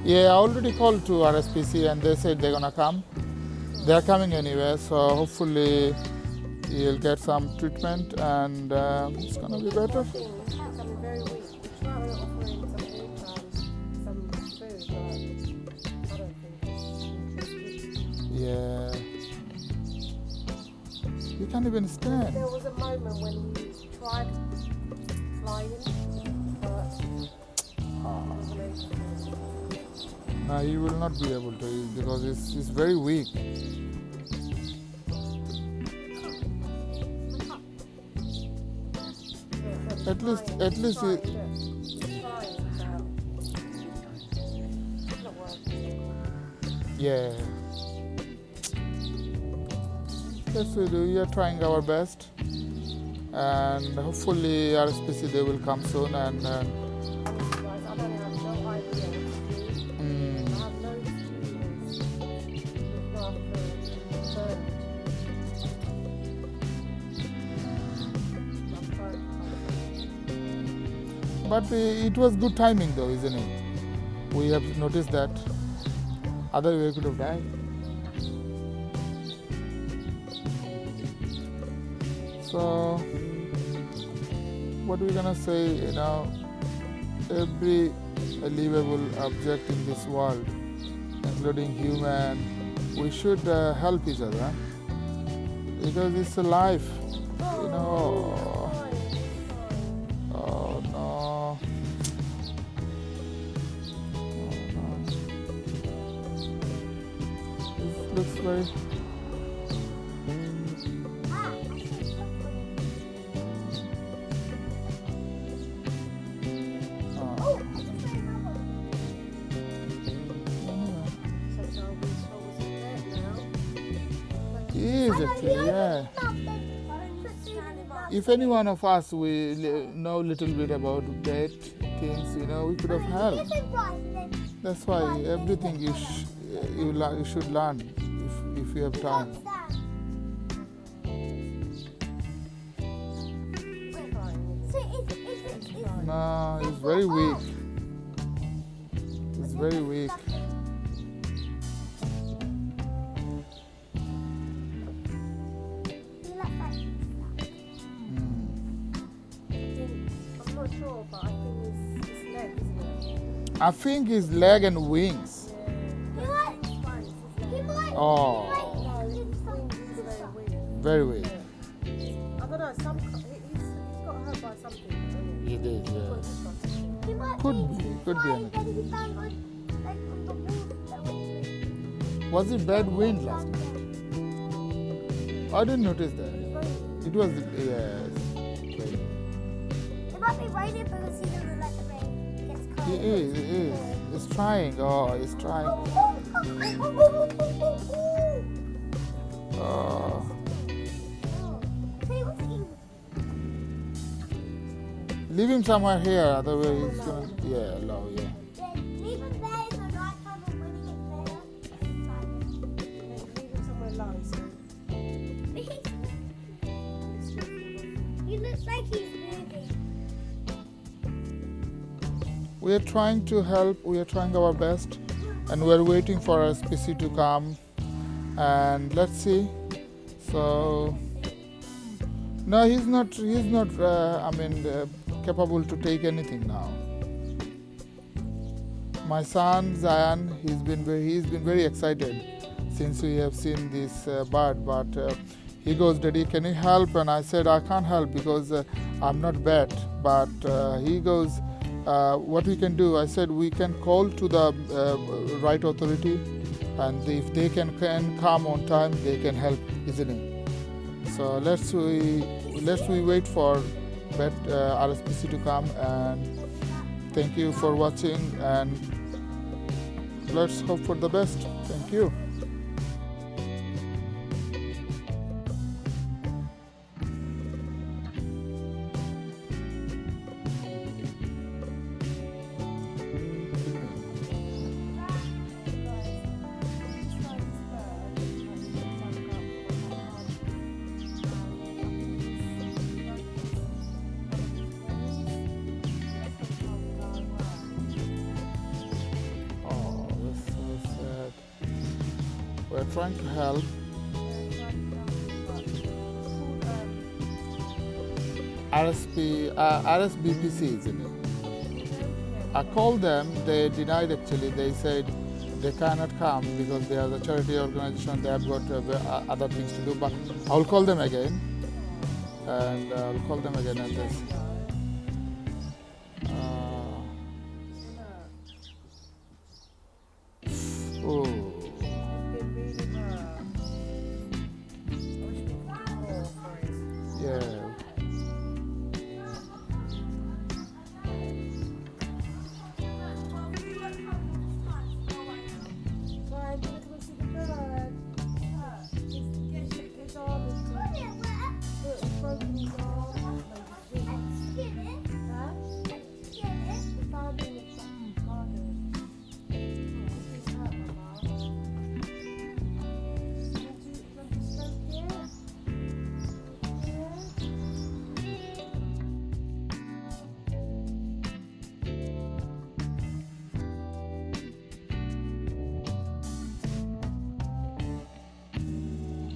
Yeah, I already called to RSPC and they said they're gonna come. They're coming anyway, so hopefully he'll get some treatment and it's gonna be better. He's becoming very weak. We try to offer him some food, but I don't think Yeah. He can't even stand. there was a moment when he tried flying, but wasn't able to. No, he will not be able to because he's very weak. Yeah, At least trying, he, trying, not working. yeah. Yes, we are trying our best, and hopefully RSPC they will come soon and. Guys, I don't have no idea what to do. I have no experience with birth. But it was good timing though, isn't it? We have noticed that. Otherwise we could have died. So, what we're gonna say, every livable object in this world, including human, we should help each other because it's a life, Oh no. This looks very. He is actually, yeah. If any one of us we know a little bit about that things, we could have helped. That's why everything you should learn if you have time. No, he's very weak. He's very weak. I'm not sure, but I think his leg, isn't it? I think his leg and wings. Oh, No, his wings is very very weak. weak. I don't know, he's got hurt by something. He did, yeah. What is this? Could be anything. Was it bad wind last night? I didn't notice that. It was, yes. It might be raining because he doesn't let the rain get cold. He is. He's trying. Oh, he's trying. Oh. Leave him somewhere here, otherwise he's gonna. Yeah, low, yeah. Leave him there in the night time and when he gets Leave him somewhere low, so better. He looks like he's moving. We are trying to help. We are trying our best, and we are waiting for SPC to come. And let's see. So, no, he's not. Capable to take anything now. My son Zion, he's been very excited since we have seen this bird. But he goes, "Daddy, can you help?" And I said, "I can't help because I'm not vet." But he goes, "What we can do?" I said, "We can call to the right authority, and if they can come on time, they can help, isn't it?" So let's we wait for vet RSPC to come, and thank you for watching, and let's hope for the best. Thank you. Oh. trying to help. RSBPC, isn't it? I called them, they denied actually. They said they cannot come because they are the charity organization, they have got other things to do. But I'll call them again. And I'll call them again and this. Oh. Yeah. Where?